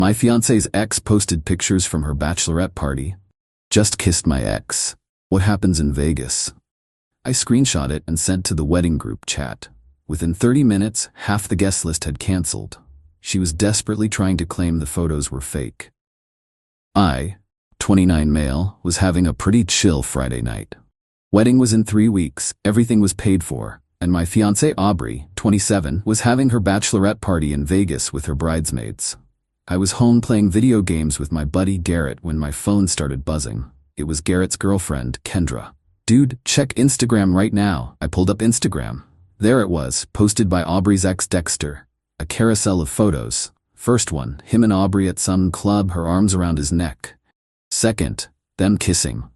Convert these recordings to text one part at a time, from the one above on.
My fiance's ex posted pictures from her bachelorette party. Just kissed my ex. What happens in Vegas? I screenshot it and sent to the wedding group chat. Within 30 minutes, half the guest list had canceled. She was desperately trying to claim the photos were fake. I, 29 male, was having a pretty chill Friday night. Wedding was in 3 weeks, everything was paid for, and my fiancée Aubrey, 27, was having her bachelorette party in Vegas with her bridesmaids. I was home playing video games with my buddy Garrett when my phone started buzzing. It was Garrett's girlfriend, Kendra. Dude, check Instagram right now. I pulled up Instagram. There it was, posted by Aubrey's ex Dexter. A carousel of photos. First one, him and Aubrey at some club, her arms around his neck. Second, them kissing.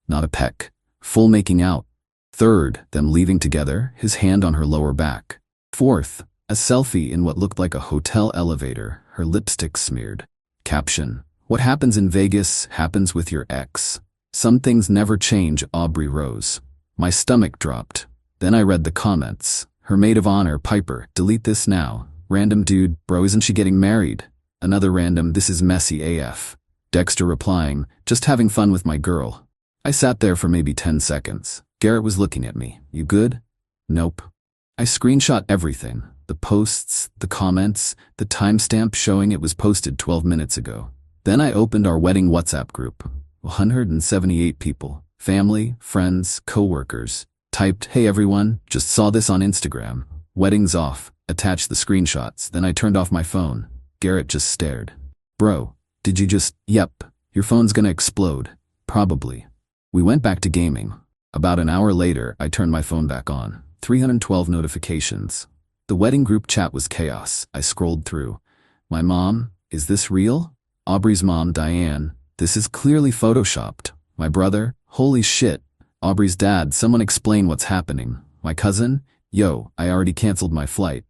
Not a peck. Full making out. Third, them leaving together, his hand on her lower back. Fourth, a selfie in what looked like a hotel elevator, her lipstick smeared. Caption: What happens in Vegas happens with your ex. Some things never change, Aubrey Rose. My stomach dropped. Then I read the comments. Her maid of honor, Piper, delete this now. Random dude, bro, isn't she getting married? Another random, this is messy AF. Dexter replying, just having fun with my girl. I sat there for maybe 10 seconds. Garrett was looking at me. You good? Nope. I screenshot everything. The posts, the comments, the timestamp showing it was posted 12 minutes ago. Then I opened our wedding WhatsApp group. 178 people. Family, friends, co-workers. Typed, hey everyone, just saw this on Instagram. Wedding's off. Attached the screenshots. Then I turned off my phone. Garrett just stared. Bro, did you just... Yep. Your phone's gonna explode. Probably. We went back to gaming. About an hour later, I turned my phone back on. 312 notifications. The wedding group chat was chaos. I scrolled through. My mom, is this real? Aubrey's mom, Diane, this is clearly photoshopped. My brother, holy shit. Aubrey's dad, someone explain what's happening. My cousin, yo, I already canceled my flight.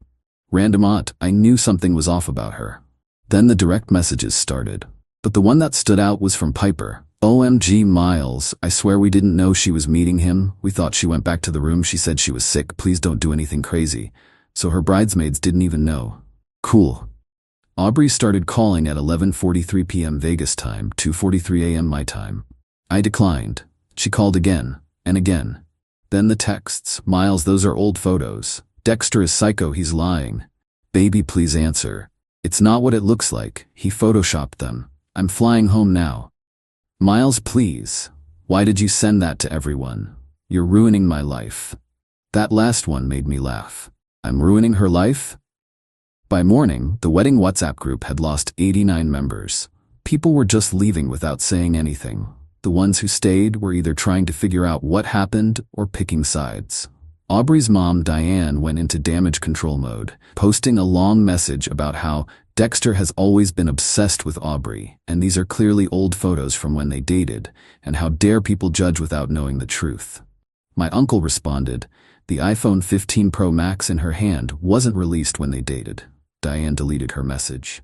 Random aunt, I knew something was off about her. Then the direct messages started. But the one that stood out was from Piper. OMG Miles, I swear we didn't know she was meeting him. We thought she went back to the room. She said she was sick. Please don't do anything crazy. So her bridesmaids didn't even know. Cool. Aubrey started calling at 11:43 p.m. Vegas time, 2:43 a.m. my time. I declined. She called again, and again. Then the texts, Miles, those are old photos. Dexter is psycho, he's lying. Baby, please answer. It's not what it looks like. He photoshopped them. I'm flying home now. Miles, please. Why did you send that to everyone? You're ruining my life. That last one made me laugh. I'm ruining her life? By morning, the wedding WhatsApp group had lost 89 members. People were just leaving without saying anything. The ones who stayed were either trying to figure out what happened or picking sides. Aubrey's mom, Diane, went into damage control mode, posting a long message about how Dexter has always been obsessed with Aubrey, and these are clearly old photos from when they dated, and how dare people judge without knowing the truth. My uncle responded, the iPhone 15 Pro Max in her hand wasn't released when they dated. Diane deleted her message.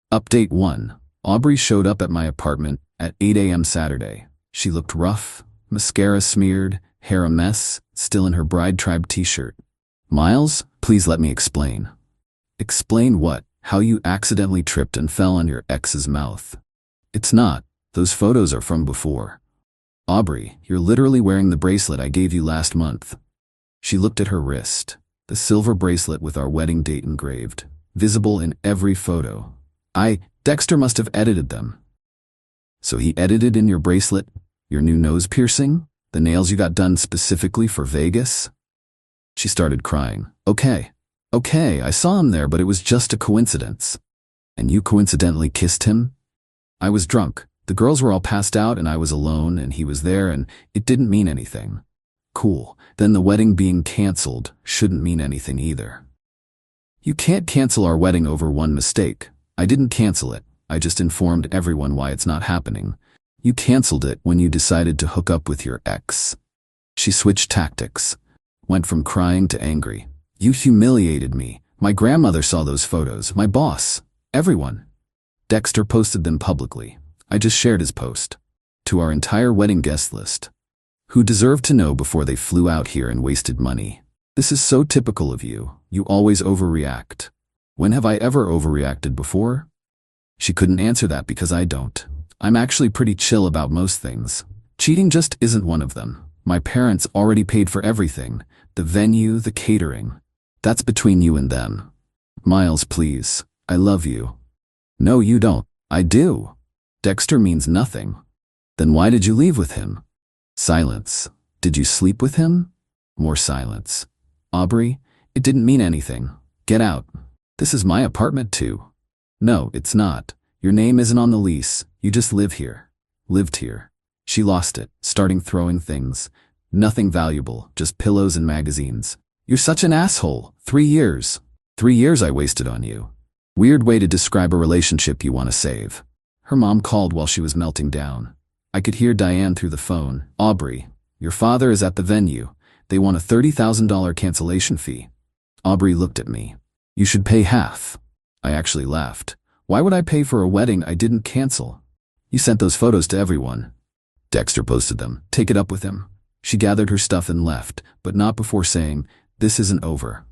Update 1. Aubrey showed up at my apartment at 8 a.m. Saturday. She looked rough, mascara smeared, hair a mess, still in her bride tribe t-shirt. Miles, please let me explain. Explain what? How you accidentally tripped and fell on your ex's mouth. It's not. Those photos are from before. Aubrey, you're literally wearing the bracelet I gave you last month. She looked at her wrist. The silver bracelet with our wedding date engraved, visible in every photo. Dexter must have edited them. So he edited in your bracelet, your new nose piercing, the nails you got done specifically for Vegas? She started crying. Okay, I saw him there, but it was just a coincidence. And you coincidentally kissed him? I was drunk. The girls were all passed out and I was alone and he was there and it didn't mean anything. Cool. Then the wedding being canceled shouldn't mean anything either. You can't cancel our wedding over one mistake. I didn't cancel it. I just informed everyone why it's not happening. You canceled it when you decided to hook up with your ex. She switched tactics. Went from crying to angry. You humiliated me. My grandmother saw those photos. My boss. Everyone. Dexter posted them publicly. I just shared his post. To our entire wedding guest list. Who deserved to know before they flew out here and wasted money. This is so typical of you. You always overreact. When have I ever overreacted before? She couldn't answer that because I don't. I'm actually pretty chill about most things. Cheating just isn't one of them. My parents already paid for everything. The venue, the catering. That's between you and them. Miles, please. I love you. No, you don't. I do. Dexter means nothing. Then why did you leave with him? Silence. Did you sleep with him? More silence. Aubrey, it didn't mean anything. Get out. This is my apartment too. No, it's not. Your name isn't on the lease. You just live here. Lived here. She lost it, starting throwing things. Nothing valuable, just pillows and magazines. You're such an asshole. 3 years. 3 years I wasted on you. Weird way to describe a relationship you want to save. Her mom called while she was melting down. I could hear Diane through the phone. Aubrey, your father is at the venue. They want a $30,000 cancellation fee. Aubrey looked at me. You should pay half. I actually laughed. Why would I pay for a wedding I didn't cancel? You sent those photos to everyone. Dexter posted them. Take it up with him. She gathered her stuff and left, but not before saying, this isn't over.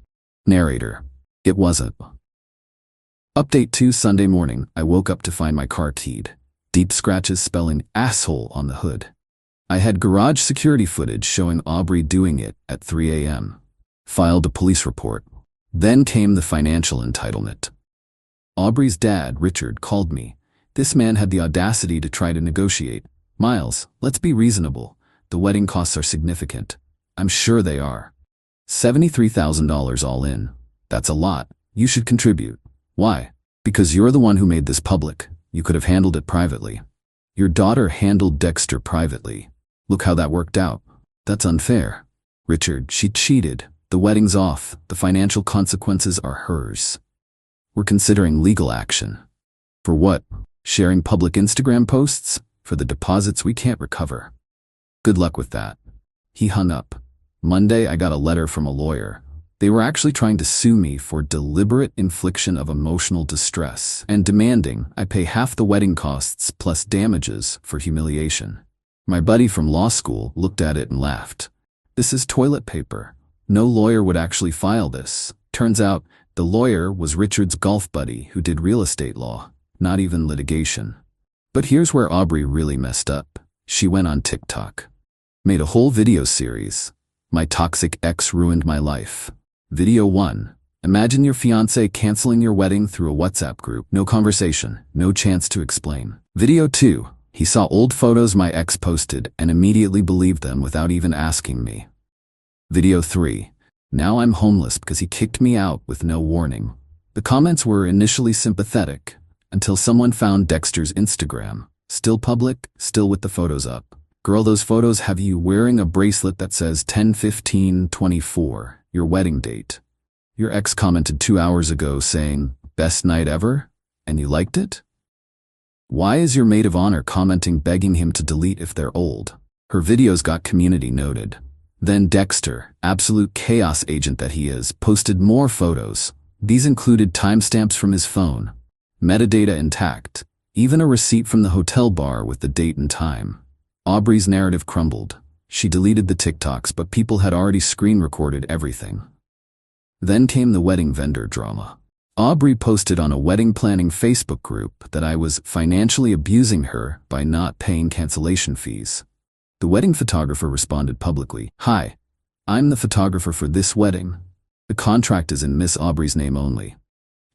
Narrator. It wasn't. Update 2 Sunday morning, I woke up to find my car keyed. Deep scratches spelling asshole on the hood. I had garage security footage showing Aubrey doing it at 3 a.m. Filed a police report. Then came the financial entitlement. Aubrey's dad, Richard, called me. This man had the audacity to try to negotiate. Miles, let's be reasonable. The wedding costs are significant. I'm sure they are. $73,000 all in. That's a lot. You should contribute. Why? Because you're the one who made this public. You could have handled it privately. Your daughter handled Dexter privately. Look how that worked out. That's unfair. Richard, she cheated. The wedding's off. The financial consequences are hers. We're considering legal action. For what? Sharing public Instagram posts? For the deposits we can't recover. Good luck with that. He hung up. Monday, I got a letter from a lawyer. They were actually trying to sue me for deliberate infliction of emotional distress and demanding I pay half the wedding costs plus damages for humiliation. My buddy from law school looked at it and laughed. This is toilet paper. No lawyer would actually file this. Turns out, the lawyer was Richard's golf buddy who did real estate law, not even litigation. But here's where Aubrey really messed up. She went on TikTok. Made a whole video series. My toxic ex ruined my life. Video 1. Imagine your fiancé canceling your wedding through a WhatsApp group. No conversation, no chance to explain. Video 2. He saw old photos my ex posted and immediately believed them without even asking me. Video 3. Now I'm homeless because he kicked me out with no warning. The comments were initially sympathetic, until someone found Dexter's Instagram. Still public, still with the photos up. Girl, those photos have you wearing a bracelet that says 10/15/24, your wedding date. Your ex commented 2 hours ago saying, best night ever? And you liked it? Why is your maid of honor commenting begging him to delete if they're old? Her videos got community noted. Then Dexter, absolute chaos agent that he is, posted more photos. These included timestamps from his phone. Metadata intact. Even a receipt from the hotel bar with the date and time. Aubrey's narrative crumbled. She deleted the TikToks, but people had already screen recorded everything. Then came the wedding vendor drama. Aubrey posted on a wedding planning Facebook group that I was financially abusing her by not paying cancellation fees. The wedding photographer responded publicly, "Hi, I'm the photographer for this wedding. The contract is in Miss Aubrey's name only.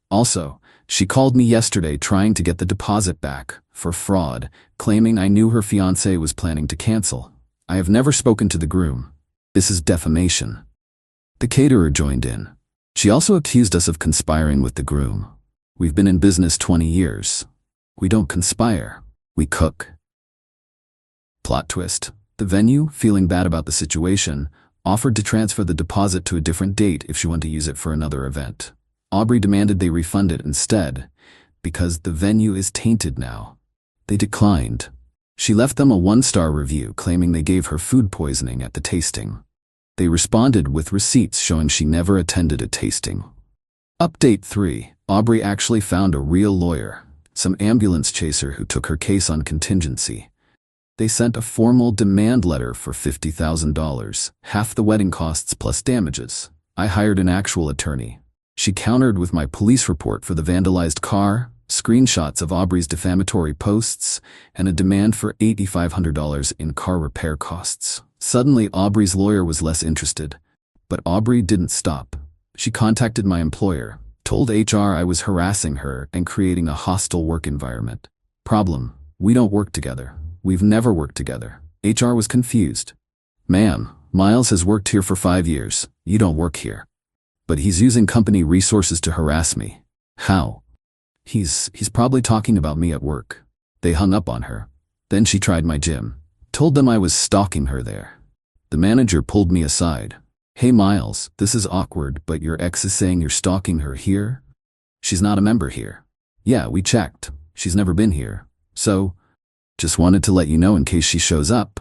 Also, she called me yesterday trying to get the deposit back for fraud, claiming I knew her fiancé was planning to cancel. I have never spoken to the groom. This is defamation." The caterer joined in. She also accused us of conspiring with the groom. We've been in business 20 years. We don't conspire. We cook. Plot twist. The venue, feeling bad about the situation, offered to transfer the deposit to a different date if she wanted to use it for another event. Aubrey demanded they refund it instead, because the venue is tainted now. They declined. She left them a 1-star review claiming they gave her food poisoning at the tasting. They responded with receipts showing she never attended a tasting. Update 3. Aubrey actually found a real lawyer, some ambulance chaser who took her case on contingency. They sent a formal demand letter for $50,000, half the wedding costs plus damages. I hired an actual attorney. She countered with my police report for the vandalized car, screenshots of Aubrey's defamatory posts, and a demand for $8,500 in car repair costs. Suddenly, Aubrey's lawyer was less interested. But Aubrey didn't stop. She contacted my employer, told HR I was harassing her and creating a hostile work environment. Problem: we don't work together. We've never worked together. HR was confused. Ma'am, Miles has worked here for 5 years. You don't work here. But he's using company resources to harass me. How? He's probably talking about me at work. They hung up on her. Then she tried my gym. Told them I was stalking her there. The manager pulled me aside. Hey Miles, this is awkward, but your ex is saying you're stalking her here? She's not a member here. Yeah, we checked. She's never been here. So, just wanted to let you know in case she shows up.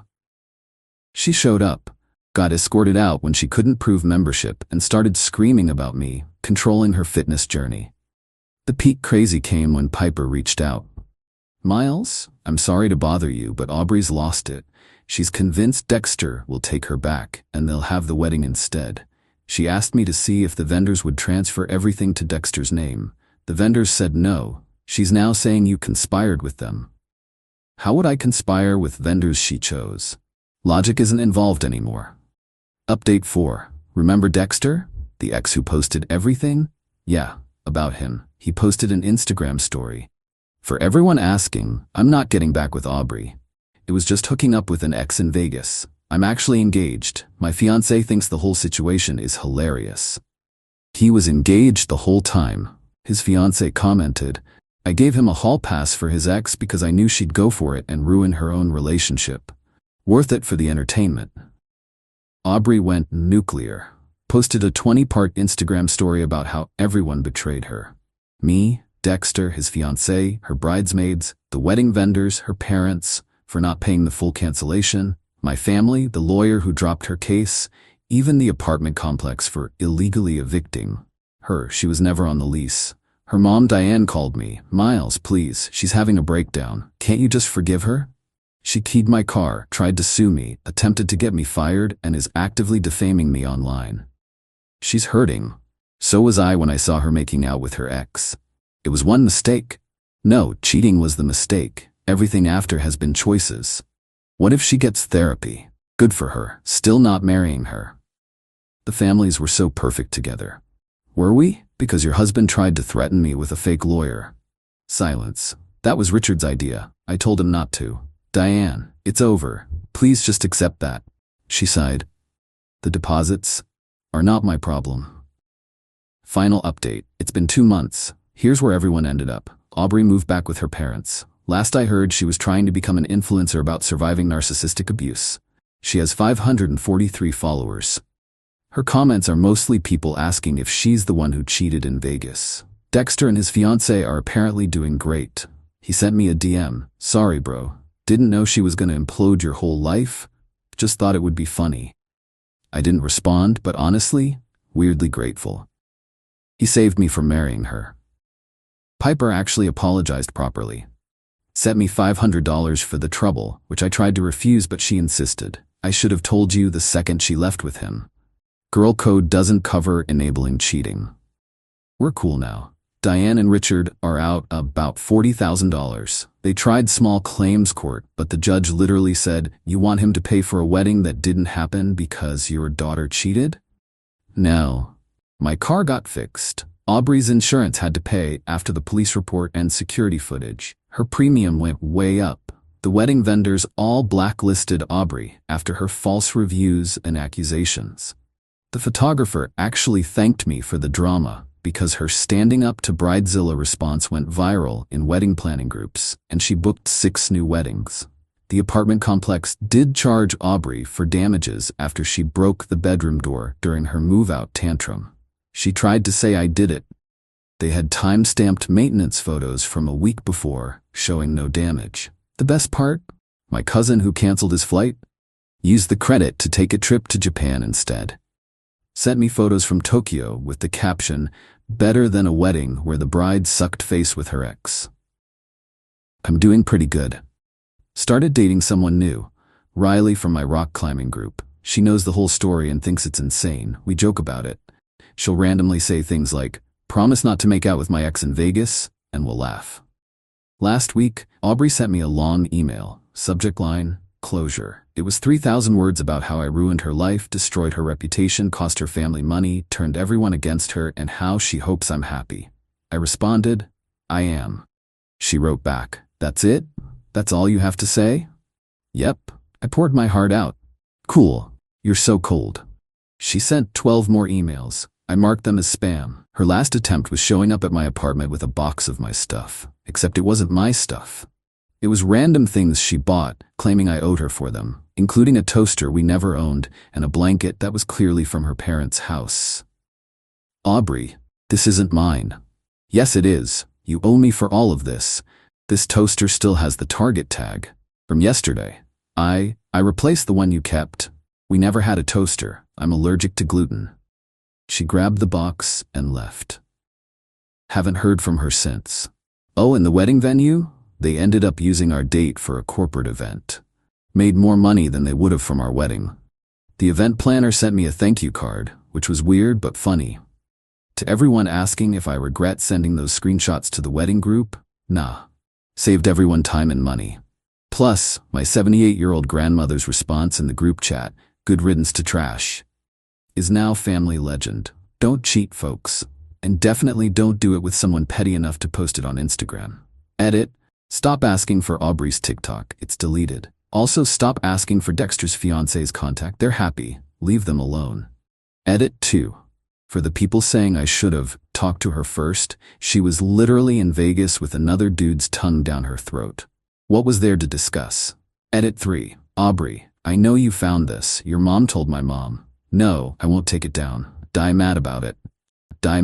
She showed up, got escorted out when she couldn't prove membership, and started screaming about me, controlling her fitness journey. The peak crazy came when Piper reached out. Miles, I'm sorry to bother you, but Aubrey's lost it. She's convinced Dexter will take her back, and they'll have the wedding instead. She asked me to see if the vendors would transfer everything to Dexter's name. The vendors said no. She's now saying you conspired with them. How would I conspire with vendors she chose? Logic isn't involved anymore. Update 4. Remember Dexter? The ex who posted everything? Yeah, about him. He posted an Instagram story. For everyone asking, I'm not getting back with Aubrey. It was just hooking up with an ex in Vegas. I'm actually engaged. My fiancé thinks the whole situation is hilarious. He was engaged the whole time. His fiancé commented, I gave him a hall pass for his ex because I knew she'd go for it and ruin her own relationship. Worth it for the entertainment. Aubrey went nuclear. Posted a 20-part Instagram story about how everyone betrayed her. Me, Dexter, his fiancée, her bridesmaids, the wedding vendors, her parents, for not paying the full cancellation, my family, the lawyer who dropped her case, even the apartment complex for illegally evicting her. She was never on the lease. Her mom, Diane, called me. Miles, please, she's having a breakdown. Can't you just forgive her? She keyed my car, tried to sue me, attempted to get me fired, and is actively defaming me online. She's hurting. So was I when I saw her making out with her ex. It was one mistake. No, cheating was the mistake. Everything after has been choices. What if she gets therapy? Good for her, still not marrying her. The families were so perfect together. Were we? Because your husband tried to threaten me with a fake lawyer. Silence. That was Richard's idea. I told him not to. Diane, it's over. Please just accept that. She sighed. The deposits are not my problem. Final update. It's been 2 months. Here's where everyone ended up. Aubrey moved back with her parents. Last I heard, she was trying to become an influencer about surviving narcissistic abuse. She has 543 followers. Her comments are mostly people asking if she's the one who cheated in Vegas. Dexter and his fiancée are apparently doing great. He sent me a DM. Sorry, bro. Didn't know she was gonna implode your whole life. Just thought it would be funny. I didn't respond, but honestly, weirdly grateful. He saved me from marrying her. Piper actually apologized properly. Sent me $500 for the trouble, which I tried to refuse, but she insisted. I should have told you the second she left with him. Girl code doesn't cover enabling cheating. We're cool now. Diane and Richard are out about $40,000. They tried small claims court, but the judge literally said, you want him to pay for a wedding that didn't happen because your daughter cheated? No. My car got fixed. Aubrey's insurance had to pay after the police report and security footage. Her premium went way up. The wedding vendors all blacklisted Aubrey after her false reviews and accusations. The photographer actually thanked me for the drama because her standing up to Bridezilla response went viral in wedding planning groups, and she booked 6 new weddings. The apartment complex did charge Aubrey for damages after she broke the bedroom door during her move-out tantrum. She tried to say I did it. They had time-stamped maintenance photos from a week before, showing no damage. The best part? My cousin who canceled his flight used the credit to take a trip to Japan instead. Sent me photos from Tokyo with the caption, better than a wedding where the bride sucked face with her ex. I'm doing pretty good. Started dating someone new, Riley from my rock climbing group. She knows the whole story and thinks it's insane. We joke about it. She'll randomly say things like, promise not to make out with my ex in Vegas, and we'll laugh. Last week, Aubrey sent me a long email, subject line, closure. It was 3,000 words about how I ruined her life, destroyed her reputation, cost her family money, turned everyone against her, and how she hopes I'm happy. I responded, I am. She wrote back, that's it? That's all you have to say? Yep. I poured my heart out. Cool. You're so cold. She sent 12 more emails. I marked them as spam. Her last attempt was showing up at my apartment with a box of my stuff, except it wasn't my stuff. It was random things she bought, claiming I owed her for them, including a toaster we never owned and a blanket that was clearly from her parents' house. Aubrey, this isn't mine. Yes, it is. You owe me for all of this. This toaster still has the Target tag. From yesterday. I replaced the one you kept. We never had a toaster. I'm allergic to gluten. She grabbed the box and left. Haven't heard from her since. Oh, and the wedding venue? They ended up using our date for a corporate event. Made more money than they would have from our wedding. The event planner sent me a thank you card, which was weird but funny. To everyone asking if I regret sending those screenshots to the wedding group, nah. Saved everyone time and money. Plus, my 78-year-old grandmother's response in the group chat, good riddance to trash, is now family legend. Don't cheat, folks. And definitely don't do it with someone petty enough to post it on Instagram. Edit. Stop asking for Aubrey's TikTok. It's deleted. Also, stop asking for Dexter's fiancé's contact. They're happy. Leave them alone. Edit 2. For the people saying I should have talked to her first, she was literally in Vegas with another dude's tongue down her throat. What was there to discuss? Edit 3. Aubrey, I know you found this. Your mom told my mom. No, I won't take it down. Die mad about it. Die